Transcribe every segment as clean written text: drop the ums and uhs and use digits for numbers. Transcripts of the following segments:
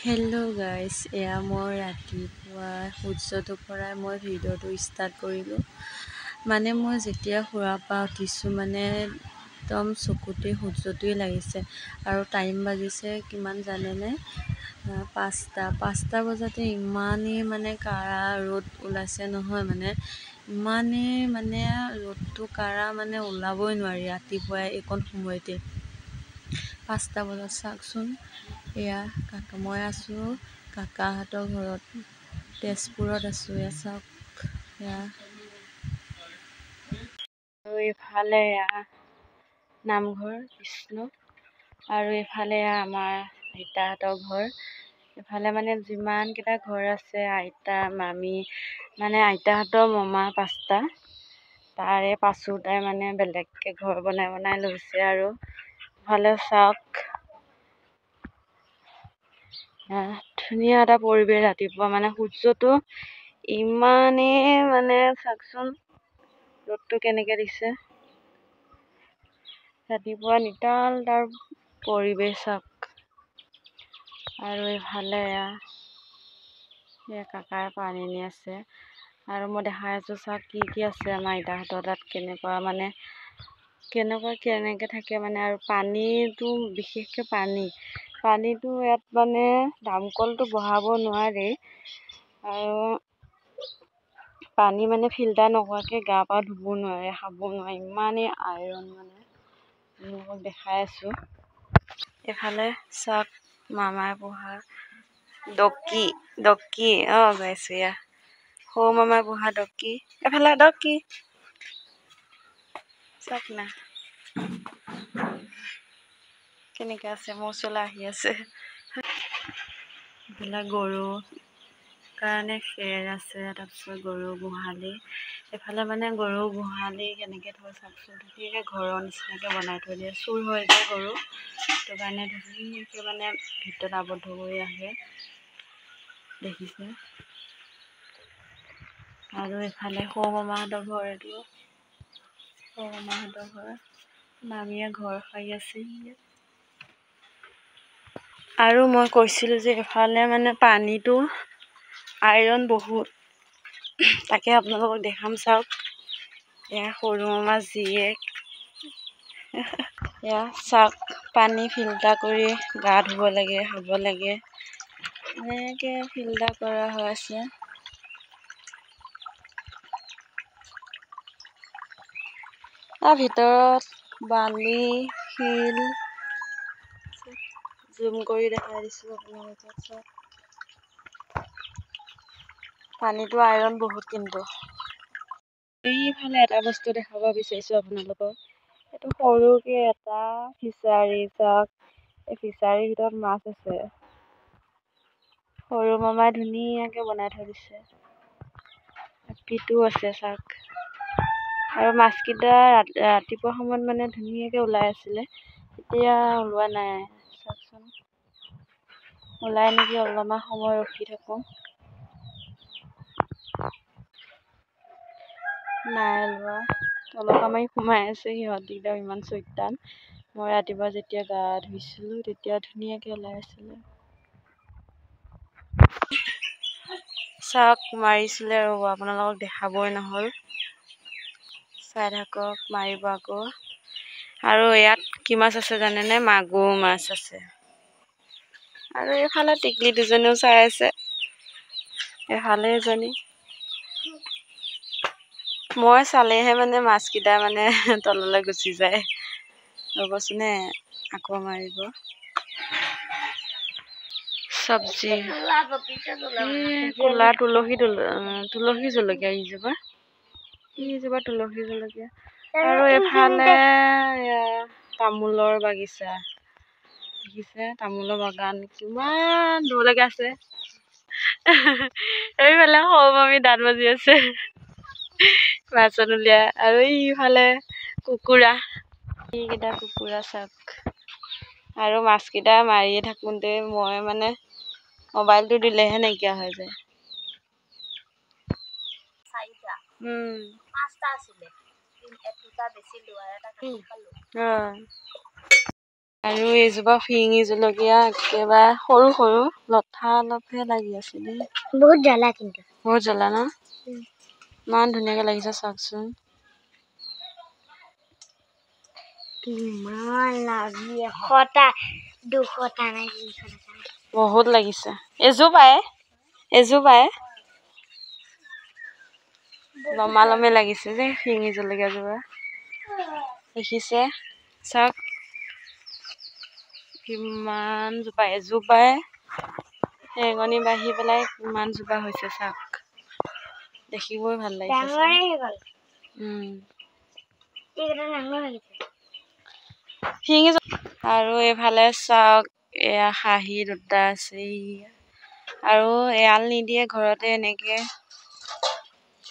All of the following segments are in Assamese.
হেল্ল' গাইজ, এয়া মই ৰাতিপুৱা সূৰ্যটোৰ পৰাই মই ভিডিঅ'টো ষ্টাৰ্ট কৰিলোঁ। মানে মই যেতিয়া শুৱাৰ পৰা উঠিছোঁ মানে একদম চকুতে সূৰ্যটোৱে লাগিছে আৰু টাইম বাজিছে কিমান জানেনে? 5টা বজাতে ইমানেই মানে কাঢ়া ৰ'দ ওলাইছে নহয়, মানে ইমানেই মানে ৰ'দটো কাঢ়া মানে ওলাবই নোৱাৰি ৰাতিপুৱাই এইকণ সময়তে। 5টা বজাত চাওকচোন, এয়া মই আছোঁ কাকাহঁতৰ ঘৰত, তেজপুৰত আছোঁ। এয়া চাওক, এয়া আৰু এইফালে এয়া নামঘৰ কৃষ্ণ, আৰু এইফালে আমাৰ আইতাহঁতৰ ঘৰ। এইফালে মানে যিমানকেইটা ঘৰ আছে, আইতা মামী মানে আইতাহঁতৰ মামা 5টা, তাৰে পাছোতাই মানে বেলেগকৈ ঘৰ বনাই লৈছে। আৰু ইফালে চাওক, ধুনীয়া এটা পৰিৱেশ ৰাতিপুৱা, মানে সূৰ্যটো ইমানেই মানে চাওকচোন ৰ'দটো কেনেকৈ দিছে ৰাতিপুৱা, নিতাল তাৰ পৰিৱেশ চাওক। আৰু এইফালে এয়া কাকাই পানী নি আছে, আৰু মই দেখাই আছোঁ চাওক কি আছে আমাৰ আইতাহঁতৰ তাত, কেনেকৈ থাকে মানে। আৰু পানীটো বিশেষকৈ পানীটো ইয়াত মানে দামকলটো বহাব নোৱাৰি, আৰু পানী মানে ফিল্টাৰ নকৰাকৈ গা পা ধুব নোৱাৰে, খাব নোৱাৰে, ইমানেই আইৰণ। মানে আপোনালোকক দেখাই আছোঁ। এইফালে চাওক মামাই পোহা ডকি গাইছোঁ, এয়া সৰু মামাই পোহা ডকি। এফালে ডকি চাওক না কেনেকৈ আছে, মোৰ ওচৰলৈ আহি আছে। এইফালে গৰু কাৰণে খেৰ আছে, তাৰপিছত গৰু গোহালি। এইফালে মানে গৰু গোহালি কেনেকৈ থয় চাওকচোন, ধুনীয়াকৈ ঘৰৰ নিচিনাকৈ বনাই থৈ দিয়ে। চুৰ হৈ যায় গৰু, সেইটো কাৰণে ধুনীয়াকৈ মানে ভিতৰত আৱদ্ধ কৰি ৰাখে, দেখিছে। আৰু এইফালে সৰু মামাহঁতৰ ঘৰ, এইটো সৰু মামাহঁতৰ ঘৰ, মামীয়ে ঘৰ সাৰি আছে। আৰু মই কৈছিলোঁ যে এফালে মানে পানীটো আইৰণ বহুত, তাকে আপোনালোকক দেখাম চাওক। এয়া সৰু মামাৰ জীয়েক, এয়া চাওক পানী ফিল্টাৰ কৰি গা ধুব লাগে, খাব লাগে, এনেকৈ ফিল্টাৰ কৰা হৈ আছে। তাৰ ভিতৰত বালি শিল, জুম কৰি দেখাই দিছোঁ আপোনালোকক চাওক। পানীটো আইৰণ বহুত, কিন্তু এইফালে এটা বস্তু দেখাব বিচাৰিছোঁ আপোনালোকক। এইটো সৰুকৈ এটা ফিচাৰী, চাওক এই ফিচাৰীৰ ভিতৰত মাছ আছে। সৰু মামাই ধুনীয়াকৈ বনাই থৈ দিছে, পিটো আছে চাওক। আৰু মাছকেইটা ৰাতিপুৱা সময়ত মানে ধুনীয়াকৈ ওলাই আছিলে, এতিয়া ওলোৱা নাই চাওকচোন। ওলাই নেকি, অলপমান সময় ৰখি থাকোঁ। নাই ওলোৱা, তলত মাৰি সোমাই আছে সিহঁতকেইটাও, ইমান চৈতান। মই ৰাতিপুৱা যেতিয়া গা ধুইছিলোঁ তেতিয়া ধুনীয়াকৈ ওলাই আছিলে। চাওক মাৰিছিলে, ৰ'ব আপোনালোকক দেখাবই নহ'ল, চাই থাকক, মাৰিব আকৌ। আৰু ইয়াত কি মাছ আছে জানেনে? মাগুৰ মাছ আছে। আৰু এইফালে টিকলি দুজনীও চাই আছে, এইফালে এজনী। মই চালেহে মানে মাছকেইটা মানে তললৈ গুচি যায়। ৰ'বচোনে আকৌ মাৰিব। চব্জি ক'লা তুলসী জলকীয়া, এইজোপা তুলসী জলকীয়া। আৰু এইফালে তামোলৰ বাগিচা, দেখিছে? তামোলৰ বাগান কিমান দূৰলৈকে আছে। এইফালে সৰু মামী দাঁত বাজি আছে, বাচন উলিয়াই। আৰু এইফালে কুকুৰা, এইকেইটা কুকুৰা চাওক। আৰু মাছকেইটা মাৰিয়ে থাকোঁতে মই মানে মোবাইলটো দিলেহে নাইকিয়া হৈ যায়। 5টা আছিলে, 2টা বেচিলোঁ আৰু এটা খালোঁ। আৰু এইজোপা ফিৰিঙি জলকীয়া একেবাৰে সৰু সৰু লঠা অলপহে লাগি আছে দেই। বহুত জ্বলা কিন্তু। বহুত জ্বলা ন? ইমান ধুনীয়াকৈ লাগিছে চাওকচোন। কিমান লাগি 100টা 200টা নাই 300টা। বহুত লাগিছে। এজোপাই লমালমে লাগিছে যে ফিৰিঙি জলকীয়া জোপা। দেখিছে চাওক কিমান জোপা, এজোপাই ৰেঙনি বাঢ়ি পেলাই কিমান জোপা হৈছে চাওক। দেখিবই ভাল লাগিছে। ডাঙৰে হৈ গ'ল। এইকেইটা ডাঙৰ হৈছে। ফিৰিঙি আৰু এইফালে চাওক এয়া হাঁহি দুটা আছে আৰু এৰাল নিদিয়ে, ঘৰতে এনেকে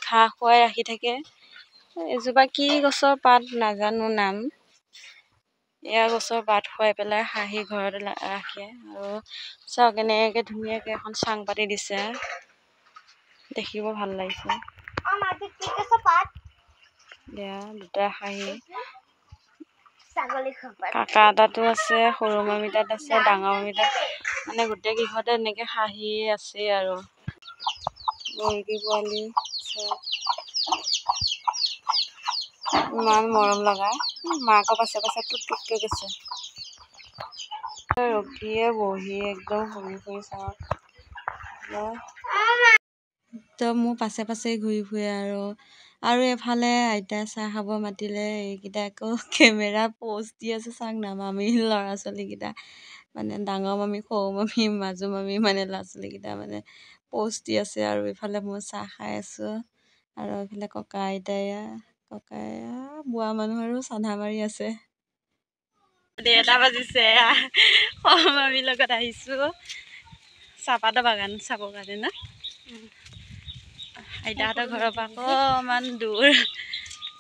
ঘাঁহ খুৱাই ৰাখি থাকে। এজোপা কি গছৰ পাত নাজানো নাম। এয়া গছৰ পাত খুৱাই পেলাই হাঁহি ঘৰতে ৰাখে। আৰু চাওক এনেকে ধুনীয়াকে এখন চাং পাতি দিছে, দেখিব ভাল লাগিছে। এয়া দুটা হাঁহি। কাকা এটাতো আছে, সৰু মামী তাত আছে, ডাঙৰ মামী তাত, মানে গোটেই কেইঘৰতে এনেকে হাঁহি আছে আৰু মুৰ্গী পোৱালি ইমান মৰম লগা। মাকৰ পাছে পাছে টুক টুককে গৈছে। ৰখিয়ে বহি একদম ঘূৰি ফুৰি চাওক। একদম মোৰ পাছে পাছে ঘূৰি ফুৰে আৰু এফালে আইতাই চাহ খাব মাতিলে, এইকেইটা আকৌ কেমেৰা প'জ দি আছে চাওক না। মামী ল'ৰা ছোৱালীকেইটা মানে ডাঙৰ মামী, সৰু মামী, মাজু মামী মানে ল'ৰা ছোৱালীকেইটা মানে প'জ দি আছে। আৰু এইফালে মই চাহ খাই আছোঁ। আৰু এইফালে ককাই বুঢ়া মানুহ আৰু চাধা মাৰি আছে। 1:30 বাজিছে। সৰু মামীৰ লগত আহিছোঁ চাহপাতৰ বাগান চাবৰ কাৰণে না। আইতাহঁতৰ ঘৰৰ পৰা অকণমান দূৰ,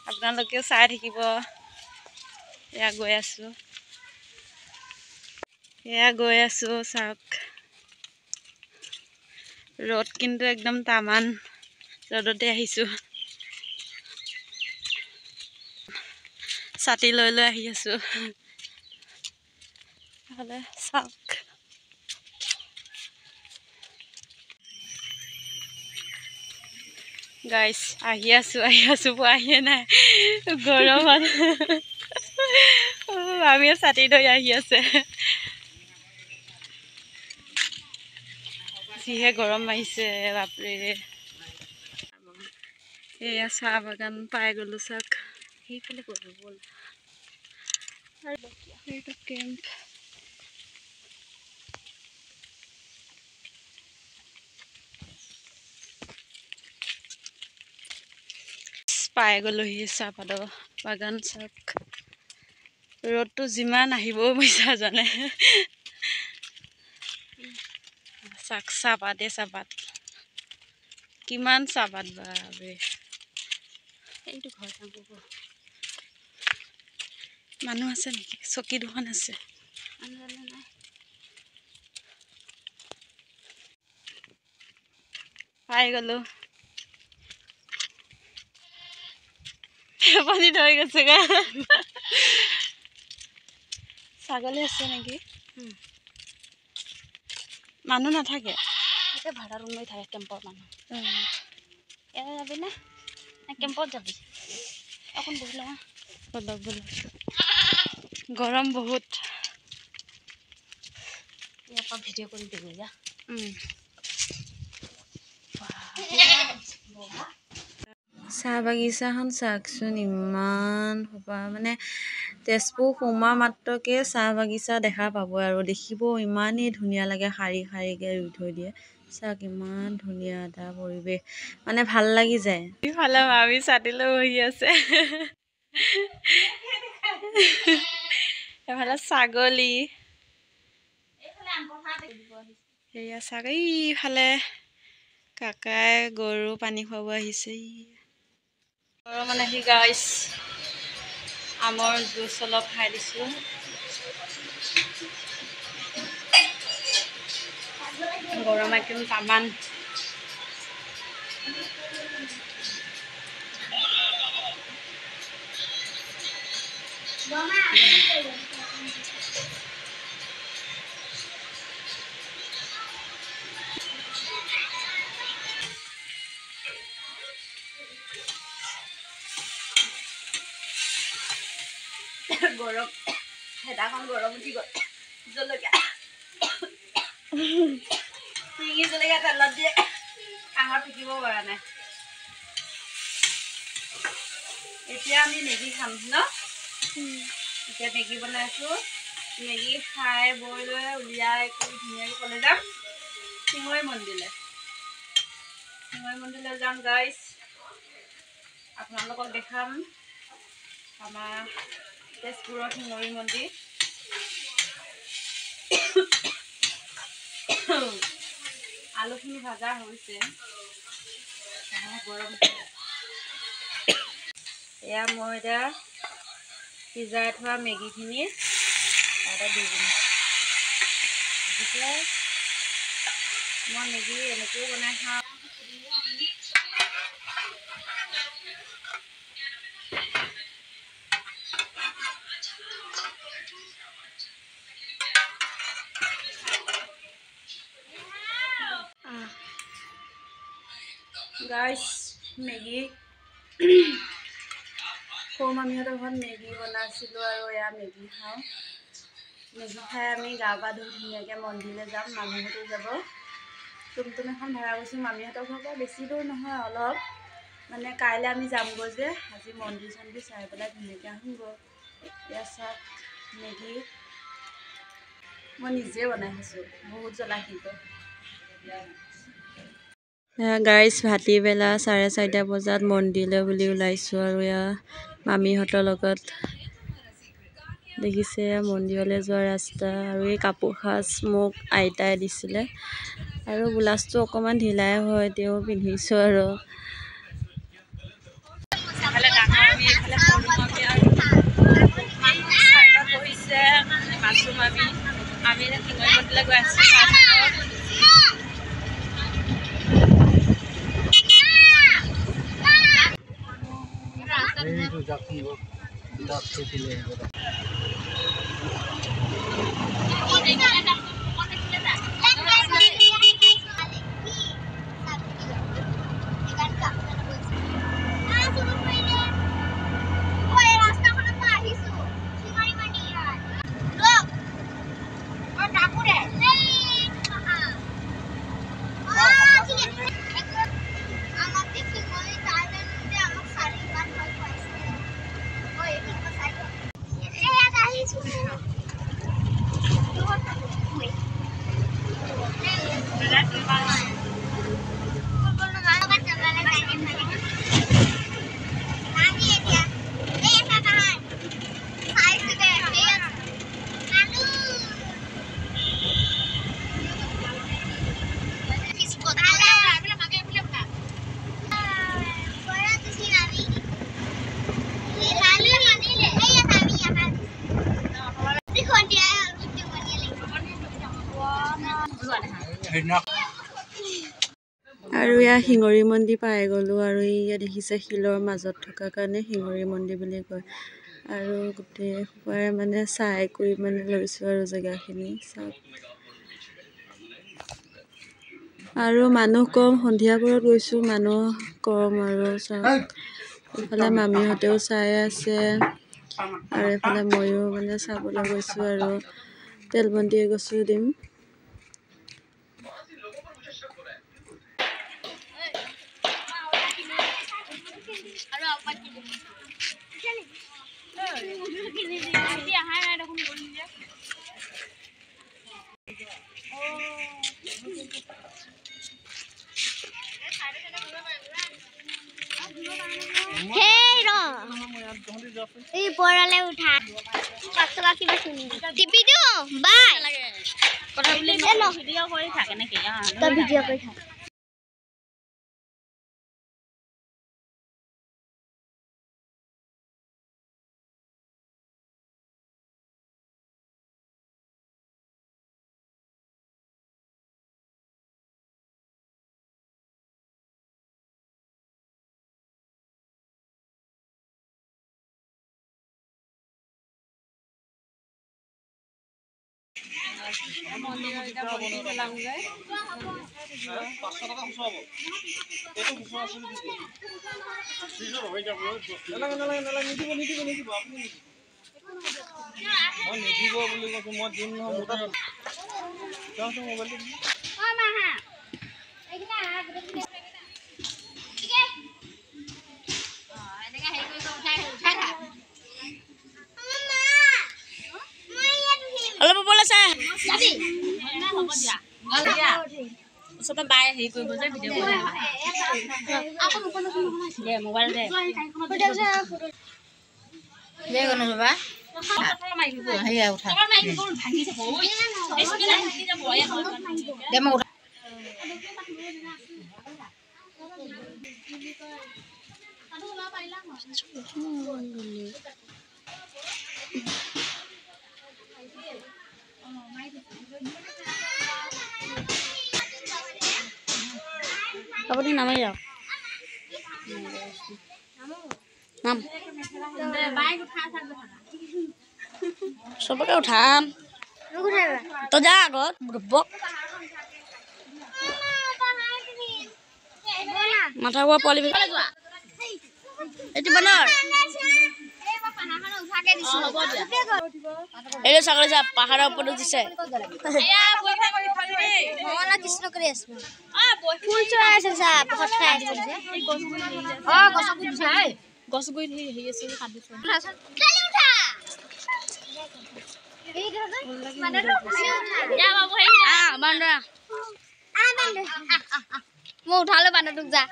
আপোনালোকেও চাই থাকিব। এয়া গৈ আছোঁ চাওক। ৰ'দ কিন্তু একদম টামান, ৰ'দতে আহিছোঁ। ছাতি লৈ লৈ আহি আছোঁ। হ'লে চাওক গাইছ, আহি আছোঁ পোৱাহিয়ে নাই গৰমত। মামীয়ে ছাতি লৈ আহি আছে। যিহে গৰম মাৰিছে বাপৰে। এয়া চাহ বাগান পাই গ'লো চাওক। সেইফালে গ'লো ব'ল। এইটো কেম্প। পাই গ'লোহি চাহপাতৰ বাগান চাওক। ৰ'দটো যিমান আহিবও পইচা জানে। চাওক চাহপাত কিমান চাহপাত বাপৰে। এইটো ঘৰ মানুহ আছে নেকি? চকী দুখন আছে, মানুহ নাই। পাই গ'লো। পানী ধৰি গৈছেগৈ। ছাগলী আছে নেকি? মানুহ নাথাকে, ভাড়া ৰুম লৈ থাকে কেম্পৰ মানুহ। ইয়াতে যাবি নে কেম্পত যাবি? অকণ বহি লওঁ। গৰম বহুত। ইয়াৰ পৰা ভিডিঅ' কৰি দিবি যা। চাহ বাগিচাখন চাওকচোন, ইমান সোপা মানে তেজপুৰ সোমোৱা মাত্ৰকে চাহ বাগিচা দেখা পাব। আৰু দেখিব ইমানেই ধুনীয়া লাগে, শাৰী শাৰীকৈ ৰুই থৈ দিয়ে। চাওক ইমান ধুনীয়া এটা পৰিৱেশ, মানে ভাল লাগি যায়। ইফালে মামী ছাতি লৈ বহি আছে। এফালে ছাগলী, সেয়া চাওক। এইফালে কাকাই গৰু পানী খুৱাব আহিছে। মানে সি গাইছ আমৰ জুচ অলপ খাই দিছোঁ। গৰম একদম টামান। গৰম হেতাখন গৰম উঠি গ'ল জলকীয়া চিঙি জলকীয়া তেলত দিয়ে কাঁহত থাকিব পৰা নাই এতিয়া আমি মেগী খাম ন এতিয়া মেগী বনাইছোঁ মেগী খাই বৈ লৈ উলিয়াই কৰি ধুনীয়াকৈ ক'লে যাম শিঙৰি মন্দিৰলৈ যাম গাইছ আপোনালোকক দেখাম আমাৰ তেজপুৰৰ শিঙৰি মন্দিৰ আলুখিনি ভাজা হৈছে গৰম এয়া মই এতিয়া সিজাই থোৱা মেগীখিনি তাতে দি দিম গতিকে মই মেগী এনেকৈও বনাই খাওঁ গাইছ মেগী সৰু মামীহঁতৰ ঘৰত মেগী বনাইছিলোঁ আৰু এয়া মেগী খাওঁ মেগী খাই আমি গা পা ধুই ধুনীয়াকৈ মন্দিৰলৈ যাম মামীহঁতো যাব টুমটুম এখন ভাড়া কৰিছোঁ মামীহঁতৰ ঘৰৰ পৰা বেছি দূৰ নহয় অলপ মানে কাইলৈ আমি যামগৈ যে আজি মন্দিৰ চন্দিৰ চাই পেলাই ধুনীয়াকৈ আহোঁগৈ এয়া চাওক মেগী মই নিজে বনাই খাইছোঁ বহুত জ্বলাশীত গাইছ ভাটিবেলা 4:30 বজাত মন্দিৰলৈ বুলি ওলাইছোঁ আৰু এয়া মামীহঁতৰ লগত দেখিছে মন্দিৰলৈ যোৱা ৰাস্তা আৰু এই কাপোৰ সাজ মোক আইতাই দিছিলে আৰু ব্লাউজটো অকণমান ঢিলাই হয় তেওঁ পিন্ধিছোঁ আৰু মাছু মামী আমি শিঙৰি মন্দিৰলৈ গৈ আছোঁ আৰু এয়া শিঙৰি মন্দিৰ পাই গ'লোঁ আৰু ইয়াত দেখিছে শিলৰ মাজত থকাৰ কাৰণে শিঙৰি মন্দিৰ বুলি কয় আৰু গোটেই সোপাৰে মানে চাই কৰি মানে লৈছোঁ আৰু জেগাখিনি চাওক আৰু মানুহ কম সন্ধিয়াবোৰত গৈছোঁ মানুহ কম আৰু চাওক এইফালে মামীহঁতেও চাই আছে আৰু এইফালে ময়ো মানে চাবলৈ গৈছোঁ আৰু তেলবন্তি গছো দিম এই পৰালে উঠা পাছলা কিবা শুনি টিপি দিও বাই কথা বলি ভিডিও কৰি থাকে নেকি তো ভিডিও কৰি থাক মই নিদিব বুলি কৈছো মই দিম নহয় মোৰ তাত চাওঁচোন মোবাইলটো অ মা হা এইকিটা গোটেই ঠিক আছে অ এনেকা হেৰি কৰি উঠাই থাক অলপ ওপৰলৈ চা যাবি হ'ব দিয়া ভাল দিয়া ওচৰতে বাই হেৰি কৰিব যে ভিডিঅ' কৰিব দে মোবাইল দে দে গনো বাবা হেয়া উঠা দে মই উঠা আপুনি নামি যাওক নাম চবকে উঠাম তই যা আগত বক মাথা হোৱা পোৱালি এইটো বনৰ এই চাকৰি যা পাহাৰৰ ওপৰত উঠিছে কৃষ্ণ কৰি আছো ফুল চৰাই আছে চা পকত খাই আছে অ গছ গৈ হেৰি আছে কাটিছে মই উঠালো বান্দৰটোক যা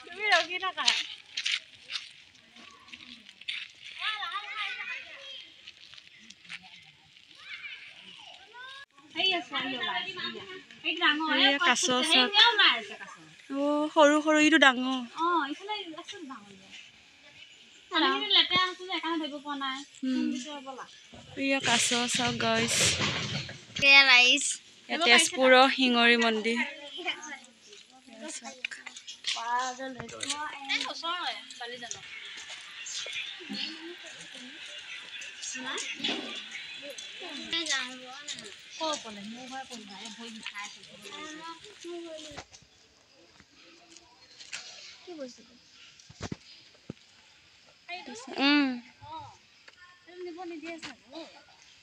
তুমি ৰখি থাকা কাছ সৰু সৰু ইটো ডাঙৰ কাছ চাওক গাইছ তেজপুৰৰ শিঙৰি মন্দিৰ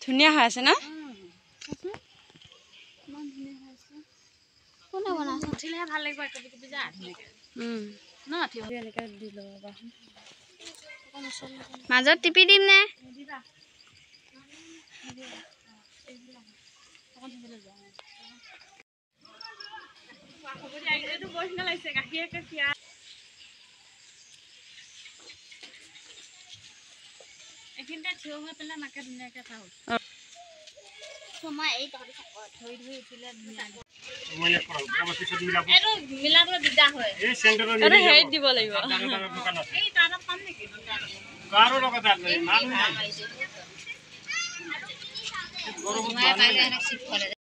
ধুনীয়া হৈ আছে ন ভাল লাগিব মাজত টিপি দিম নে এইখিনিতে থিয় হৈ পেলাই মাকে ধুনীয়াকে থা হ'ল সময় এই ধৰি উঠিলে এইটো মিলাবলৈ দিগদাৰ হয় এই চেণ্টাৰত হেৰিত দিব লাগিব এই তাত পাম নেকি কাৰো লগত নাই